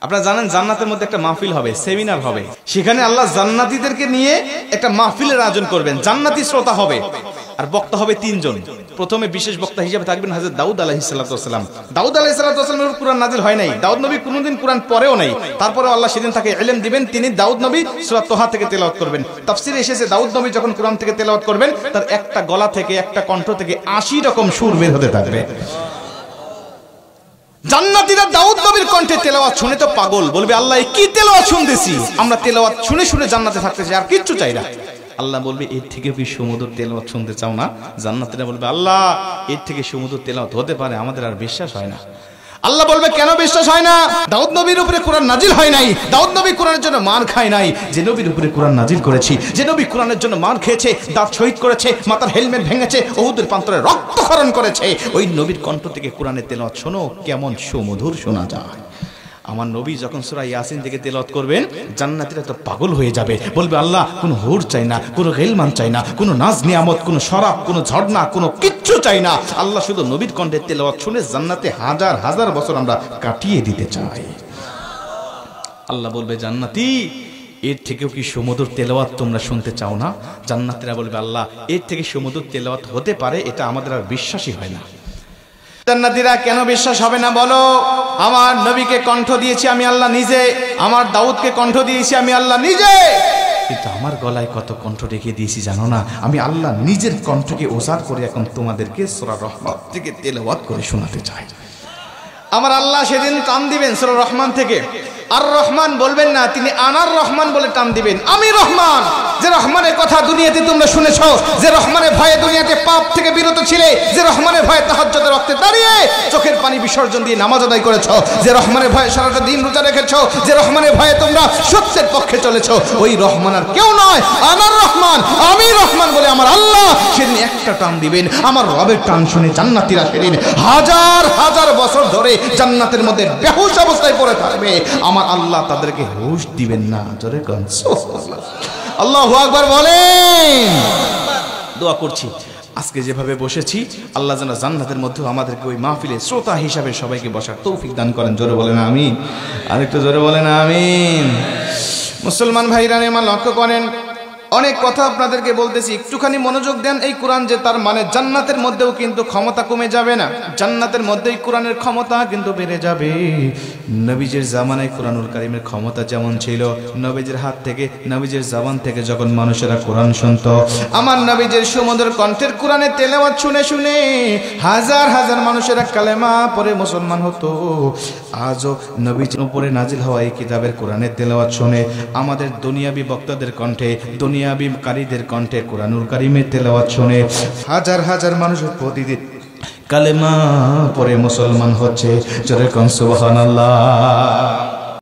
আপনারা জানেন জান্নাতের মধ্যে একটা মাহফিল হবে, সেমিনার হবে। সেখানে আল্লাহ জান্নাতীদেরকে নিয়ে একটা মাহফিলের আয়োজন করবেন। জান্নাতি শ্রোতা হবে আর বক্তা হবে 3 জন। প্রথমে বিশেষ বক্তা হিসেবে থাকবেন হযরত দাউদ আলাইহিস সালাম। দাউদ আলাইহিস সালামের কুরআন নাজিল হয় নাই, দাউদ নবী কোনোদিন কুরআন পড়েও নাই। তারপরে আল্লাহ সেদিন তাকে ইলম দিবেন, তিনি দাউদ নবী সূরা তোহা থেকে তেলাওয়াত করবেন। তাফসীরে এসেছে দাউদ নবী যখন কুরআন থেকে তেলাওয়াত করবেন তার একটা গলা থেকে, একটা কণ্ঠ থেকে 80 রকম সুর বের হতে থাকবে। জান্নাতীরা দাউদ নবীর কণ্ঠে তেলাওয়াত শুনে তো পাগল, বলবে আল্লাহ কি তেলাওয়াত শুনতেছি, আমরা তেলাওয়াত শুনে শুনে জান্নাতে থাকতে চাই, আর কিচ্ছু চাই না। আল্লাহ বলবে এর থেকে কি সুমধুর তেলাওয়াত শুনতে চাও না? জান্নাতীরা বলবে আল্লাহ এর থেকে সুমধুর তেলাওয়াত হতে পারে, আমাদের আর বিশ্বাস হয় না। আল্লাহ বলবে কেন বিশ্বাস হয় না? দাউদ নবীর উপরে কোরআন নাজিল হয় নাই, দাউদ নবী কোরআনের জন্য মার খায় নাই। যে নবীর উপরে কোরআন নাজিল করেছি, যে নবী কোরআনের জন্য মার খেয়েছে, দাঁত শহীদ করেছে, মাথার হেলমেট ভেঙেছে, উহুদের প্রান্তরে রক্তক্ষরণ করেছে, ওই নবীর কণ্ঠ থেকে কোরআনের তেলাওয়াত শোনো কেমন সুমধুর শোনা যায়। আমার নবী যখন সূরা ইয়াসিন থেকে তেলাওয়াত করবেন জান্নাতীরা তো পাগল হয়ে যাবে, বলবে আল্লাহ কোনো হুর চাই না, কোনো গিলমান চাই না, কোনো নাজ নিয়ামত, কোনো শরাব, কোনো ঝর্ণা, কোনো কিচ্ছু চাই না। আল্লাহ শুধু নবীর কণ্ঠে তেলাওয়াত শুনে জান্নাতে হাজার হাজার বছর আমরা কাটিয়ে দিতে চাই। আল্লাহ বলবে জান্নাতি এর থেকেও কি সুমধুর তেলাওয়াত তোমরা শুনতে চাও না? জান্নাতীরা বলবে আল্লাহ এর থেকে সুমধুর তেলাওয়াত হতে পারে, এটা আমাদের আর বিশ্বাসই হয় না। জান্নাতীরা কেন বিশ্বাস হবে না বলো? আমার নবীকে কণ্ঠ দিয়েছি আমি আল্লাহ নিজে, আমার দাউদকে কণ্ঠ দিয়েছি আমি আল্লাহ নিজে, কিন্তু আমার গলায় কত কণ্ঠ রেখে দিয়েছি জানো না? আমি আল্লাহ নিজের কণ্ঠকে ওজার করে এখন তোমাদেরকে সূরা রহমান থেকে তেলাওয়াত করে শোনাতে চাই। আমার আল্লাহ সেদিন টান দিবেন সূরা রহমান থেকে, আর রহমান বলবেন না, তিনি আনার রহমান বলে টান দিবেন। আমি রহমান, যে রহমানের কথা দুনিয়াতে তোমরা শুনেছো, যে রহমানের ভয়ে দুনিয়াতে পাপ থেকে বিরত ছিলে, যে রহমানের ভয়ে তাহাজ্জুদের ওয়াক্তে দাঁড়িয়ে চোখের পানি বিসর্জন দিয়ে নামাজ আদায় করেছো, যে রহমানের ভয়ে সারাটা দিন রোজা রেখেছো, যে রহমানের ভয়ে তোমরা সত্যের পক্ষে চলেছো, ওই রহমান আর কেউ নয়, আনার রহমান, আমি রহমান বলে আমার আল্লাহ সেদিন একটা টান দিবেন। আমার রবের টান শুনে জান্নাতীরা সেদিন হাজার হাজার বছর ধরে জান্নাতের মধ্যে বেহুশ অবস্থায় পড়ে থাকবে। আমার আল্লাহ তাদেরকে হুশ দিবেন না। জোরে গান সুবহানাল্লাহ, আল্লাহু আকবার বলেন। দোয়া করছি আজকে যেভাবে বসেছি আল্লাহ যেন জান্নাতের মধ্যে আমাদেরকে ওই মাহফিলে শ্রোতা হিসাবে সবাইকে বসার তৌফিক দান করেন। জোরে বলেন আমিন, আরেকটু জোরে বলেন আমিন। মুসলমান ভাইরা আমার লক্ষ্য করেন, অনেক কথা আপনাদেরকে বলতেছি, একটুখানি মনোযোগ দেন। এই কোরআন যে তার মানে জান্নাতের মধ্যেও কিন্তু ক্ষমতা কমে যাবে না, জান্নাতের মধ্যেই কোরআনের ক্ষমতা কিন্তু বেড়ে যাবে। নবীজির জামানায় কোরআনুল কারীমের ক্ষমতা যেমন ছিল, নবীজির হাত থেকে, নবীজির জবান থেকে যখন মানুষেরা কোরআন শুনতো, আমার নবীজির সুমধুর কণ্ঠের কোরআনের তেলাওয়াত শুনে শুনে হাজার হাজার মানুষেরা কালেমা পড়ে মুসলমান হতো। আজও নবীজির উপরে নাজিল হওয়া এই কিতাবের কোরআনের তেলাওয়াত শুনে আমাদের দুনিয়াবি বক্তাদের কণ্ঠে, দুনিয়াবি কারীদের কণ্ঠে কোরআনুল কারীমের তেলাওয়াত শুনে হাজার হাজার মানুষ প্রতিদিন কালেমা পড়ে মুসলমান হচ্ছে। জোরে কোন সুবহানাল্লাহ।